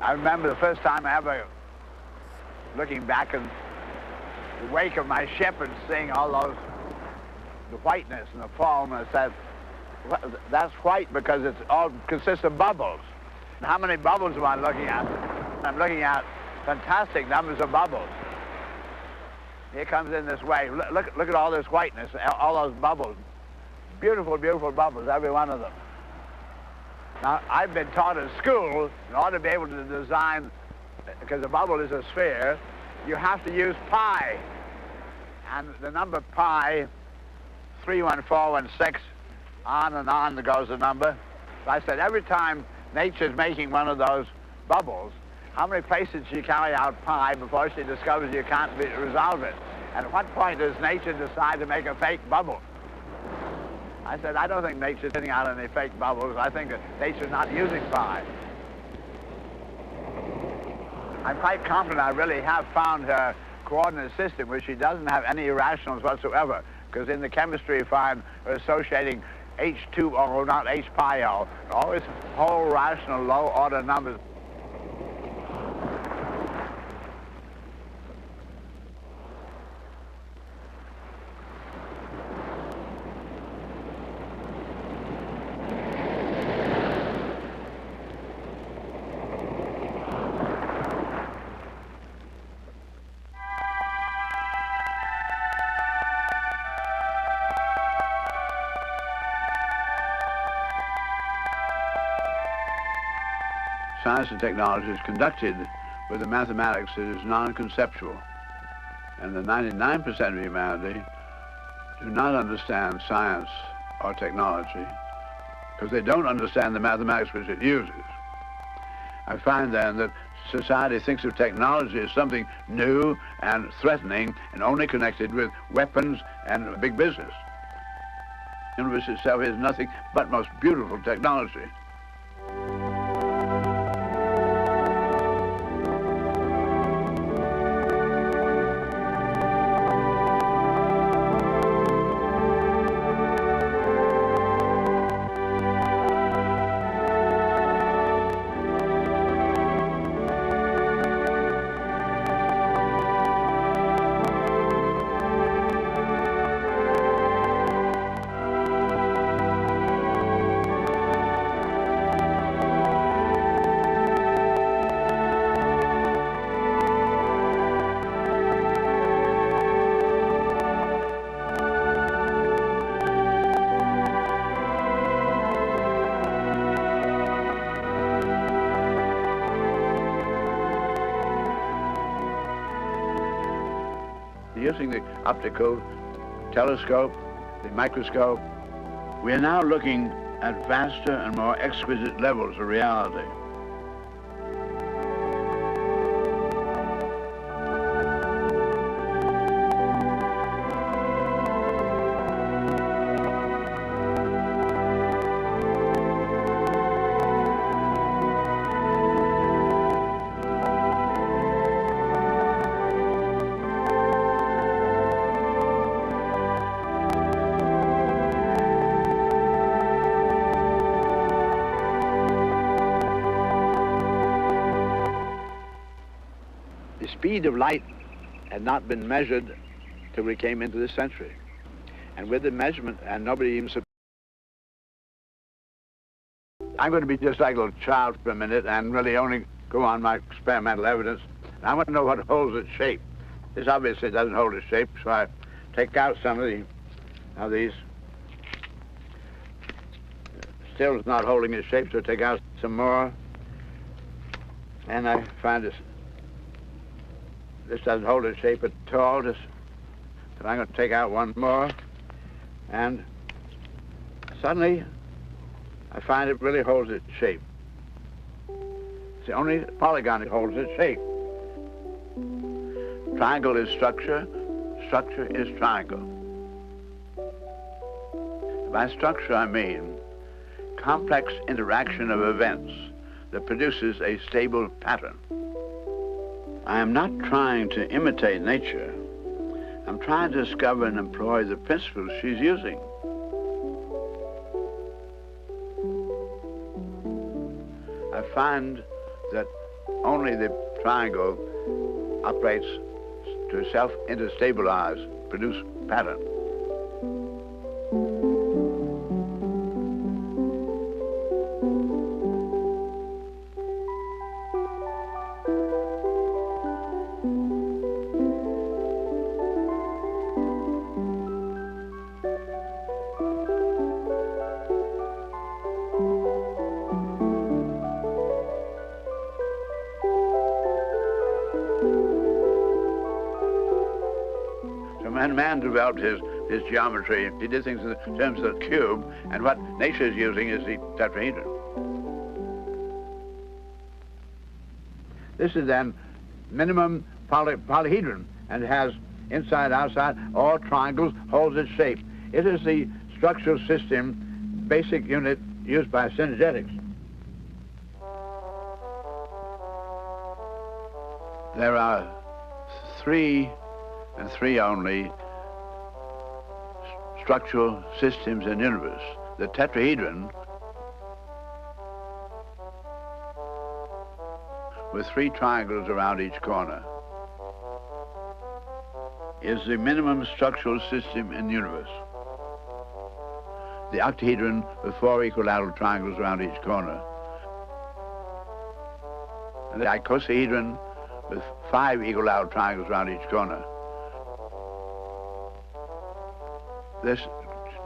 I remember the first time I ever looking back in the wake of my ship and seeing all those, the whiteness and the foam, and I said, that's white because it all consists of bubbles. How many bubbles am I looking at? I'm looking at fantastic numbers of bubbles. Here comes in this wave. Look at all this whiteness, all those bubbles. Beautiful, beautiful bubbles, every one of them. Now, I've been taught in school, in order to be able to design, because a bubble is a sphere, you have to use pi. And the number pi, 31416, on and on goes the number. So I said, every time nature's making one of those bubbles, how many places she carry out pi before she discovers you can't resolve it? And at what point does nature decide to make a fake bubble? I said, I don't think nature's sending out any fake bubbles. I think that nature's not using pi. I'm quite confident I really have found her coordinate system where she doesn't have any irrationals whatsoever, because in the chemistry you find her associating H2O, not H pi O, always whole rational low order numbers. Science and technology is conducted with a mathematics that is non-conceptual. And the 99% of humanity do not understand science or technology because they don't understand the mathematics which it uses. I find then that society thinks of technology as something new and threatening and only connected with weapons and big business. The universe itself is nothing but most beautiful technology. Using the optical telescope, the microscope, we are now looking at vaster and more exquisite levels of reality. The speed of light had not been measured till we came into this century. And with the measurement, and nobody even... I'm going to be just like a little child for a minute and really only go on my experimental evidence. And I want to know what holds its shape. This obviously doesn't hold its shape, so I take out some of these. Still it's not holding its shape, so I take out some more. And I find this doesn't hold its shape at all. So I'm going to take out one more, and suddenly I find it really holds its shape. It's the only polygon that holds its shape. Triangle is structure, structure is triangle. By structure I mean complex interaction of events that produces a stable pattern. I am not trying to imitate nature. I'm trying to discover and employ the principles she's using. I find that Only the triangle operates to self-interstabilize, produce pattern. When man developed his geometry, he did things in terms of the cube, and what nature is using is the tetrahedron. This is then minimum polyhedron, and it has inside, outside, all triangles, holds its shape. It is the structural system, basic unit used by synergetics. There are three, and three only, structural systems in the universe. The tetrahedron, with three triangles around each corner, is the minimum structural system in the universe. The octahedron with four equilateral triangles around each corner. And the icosahedron with five equilateral triangles around each corner. This,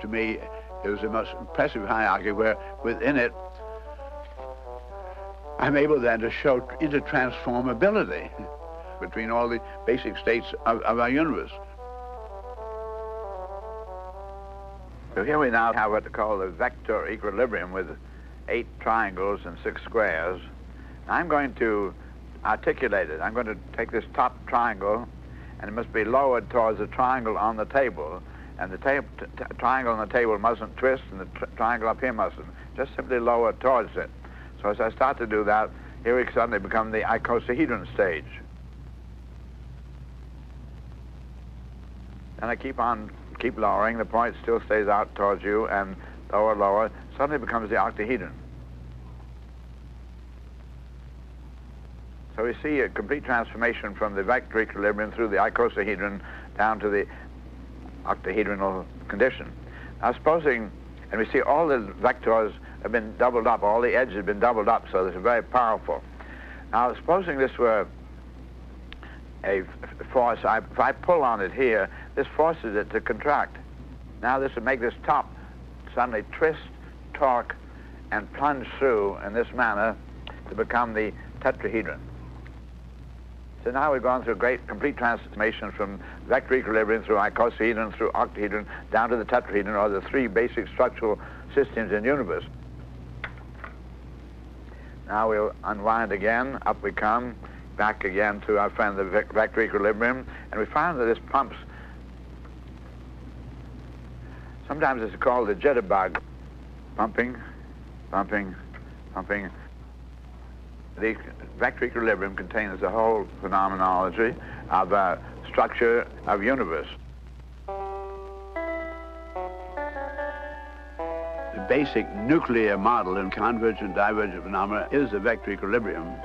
to me, is the most impressive hierarchy where within it, I'm able then to show intertransformability between all the basic states of our universe. So here we now have what they call the vector equilibrium with 8 triangles and 6 squares. I'm going to articulate it. I'm going to take this top triangle, and it must be lowered towards the triangle on the table. And the triangle on the table mustn't twist, and the triangle up here mustn't. Just simply lower towards it. So as I start to do that, here we suddenly become the icosahedron stage. And I keep lowering. The point still stays out towards you, and lower, lower. Suddenly becomes the octahedron. So we see a complete transformation from the vector equilibrium through the icosahedron down to the octahedronal condition. Now supposing, and we see all the vectors have been doubled up, all the edges have been doubled up, so this is very powerful. Now supposing this were a force, if I pull on it here, this forces it to contract. Now this would make this top suddenly twist, torque, and plunge through in this manner to become the tetrahedron. So now we've gone through a great, complete transformation from vector equilibrium through icosahedron, through octahedron, down to the tetrahedron, or the 3 basic structural systems in the universe. Now we'll unwind again, up we come, back again to our friend the vector equilibrium, and we find that this pumps. Sometimes it's called the jitterbug. Pumping, pumping, pumping. The vector equilibrium contains the whole phenomenology of structure of universe. The basic nuclear model in convergent divergent phenomena is the vector equilibrium.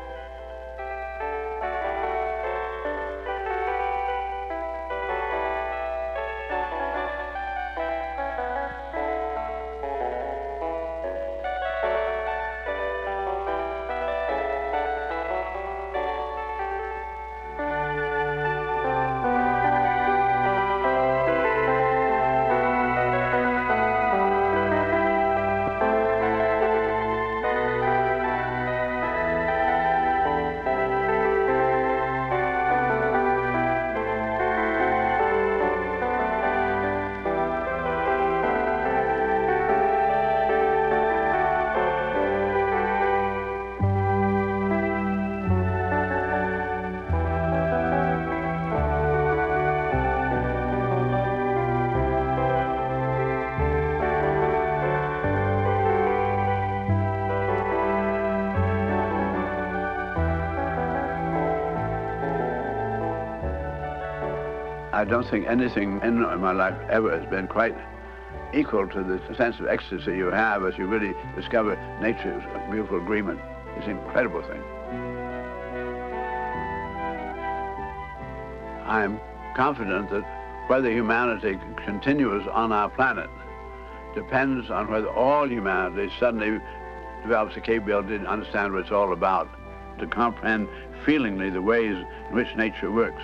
I don't think anything in my life ever has been quite equal to the sense of ecstasy you have as you really discover nature's beautiful agreement. It's an incredible thing. I'm confident that whether humanity continues on our planet depends on whether all humanity suddenly develops the capability to understand what it's all about, to comprehend feelingly the ways in which nature works.